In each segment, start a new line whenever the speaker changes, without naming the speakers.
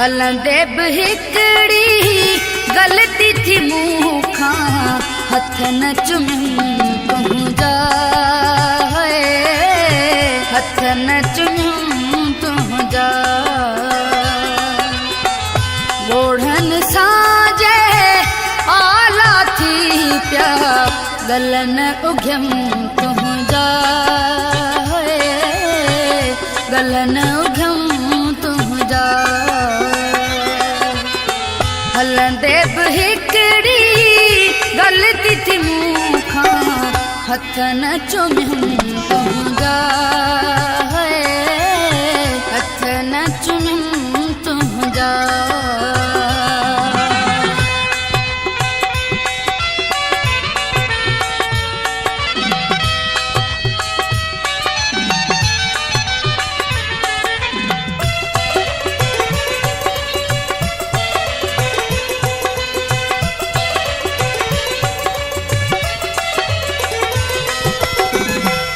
हलंदे बि हिकिड़ी ग़लती थी मूंखां, हथ न चुमियूं तुंहिंजा, हथ न चुमियूं तुंहिंजा। ॻोढ़नि सां जे आला थी पिया, गलन उघियमि तुंहिंजा, गलन उघियमि तुंहिंजा। हलंदे बि हिकिड़ी ग़लती थी मूंखां, हथ न चुमियूं तुंहिंजा, हथ न चुमियूं तुंहिंजा।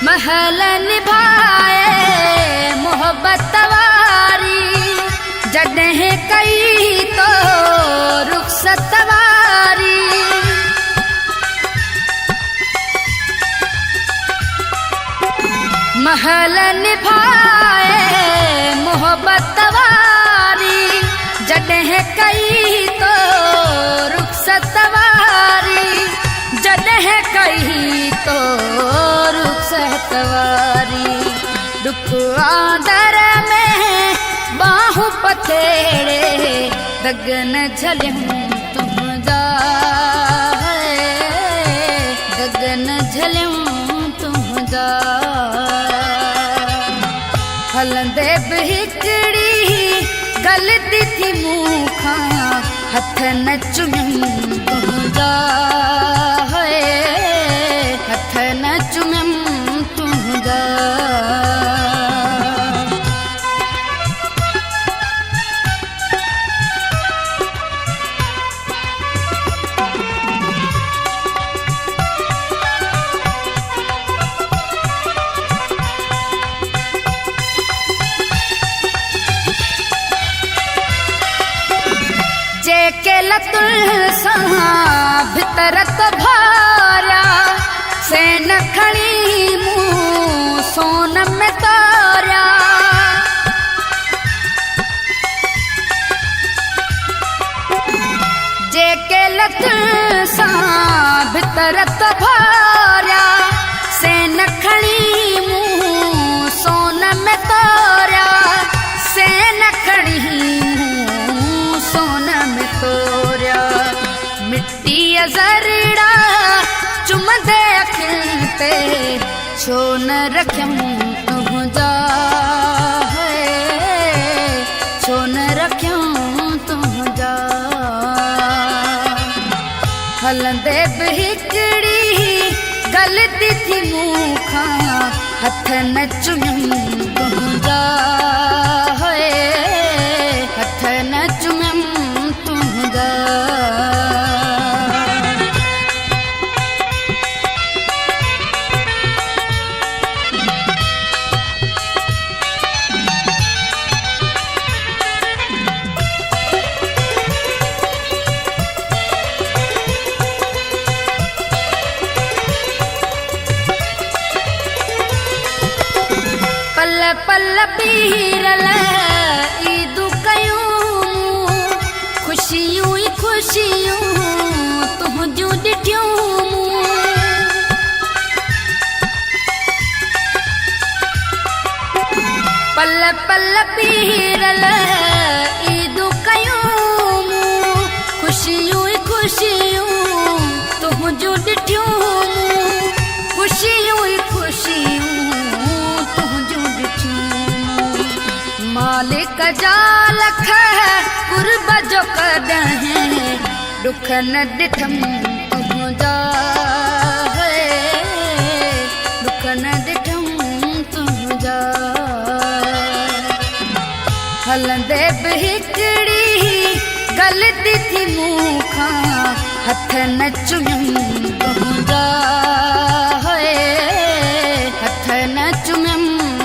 महल निभाए मोहब्बत वारी, जॾहिं कई तो रुख़सत वारी। महल निभाए मोहब्बत वारी, जॾहिं कई तो रुख़सत वारी, जॾहिं कई तो रुख़सत वारी। दुख आदर में बाहूं पथेड़े, दग न झलियूं तुंहिंजा, दग न झलियूं तुंहिंजा। हलंदे बि हिकिड़ी ग़लती थी मूंखां, हथ न चुमियूं तुंहिंजा, हथ न चुमियूं तुंहिंजा। जेके लतुल सां भितर तो भारिया, से न खणी मूं सोन में तारिया। जेके लतुल सां भितर तो भारिया, से न खणी मूं सोन में तारिया, से न खणी मूं सोन में तोरिया। मिट्टी ज़रड़ा चुमंदे अखियुनि ते, छो न रखियमि तुंहिंजा, छो न रखियमि तुंहिंजा। हलंदे बि हिकिड़ी ग़लती थी मूंखां, हथ न चुमियूं तुंहिंजा, हथ न चुमियूं तुंहिंजा। पल पल पीरल ईदू कयूं, ख़ुशियूं ई ख़ुशियूं तुंहिंजूं ॾिठियूं। पल पल पीरल ईदू कयूं, ख़ुशियूं ई ख़ुशियूं तुंहिंजूं ॾिठियूं। ख़ुशियूं ई ख़ुशियूं मालिक जा लख कुर्ब जो कॾहिं, दुख न ॾिठमि तुंहिंजा, दुख न ॾिठमि तुंहिंजा। हलंदे बि हिकिड़ी ग़लती थी मूंखां, हथ न चुमियूं तुंहिंजा, हथ न चुमियूं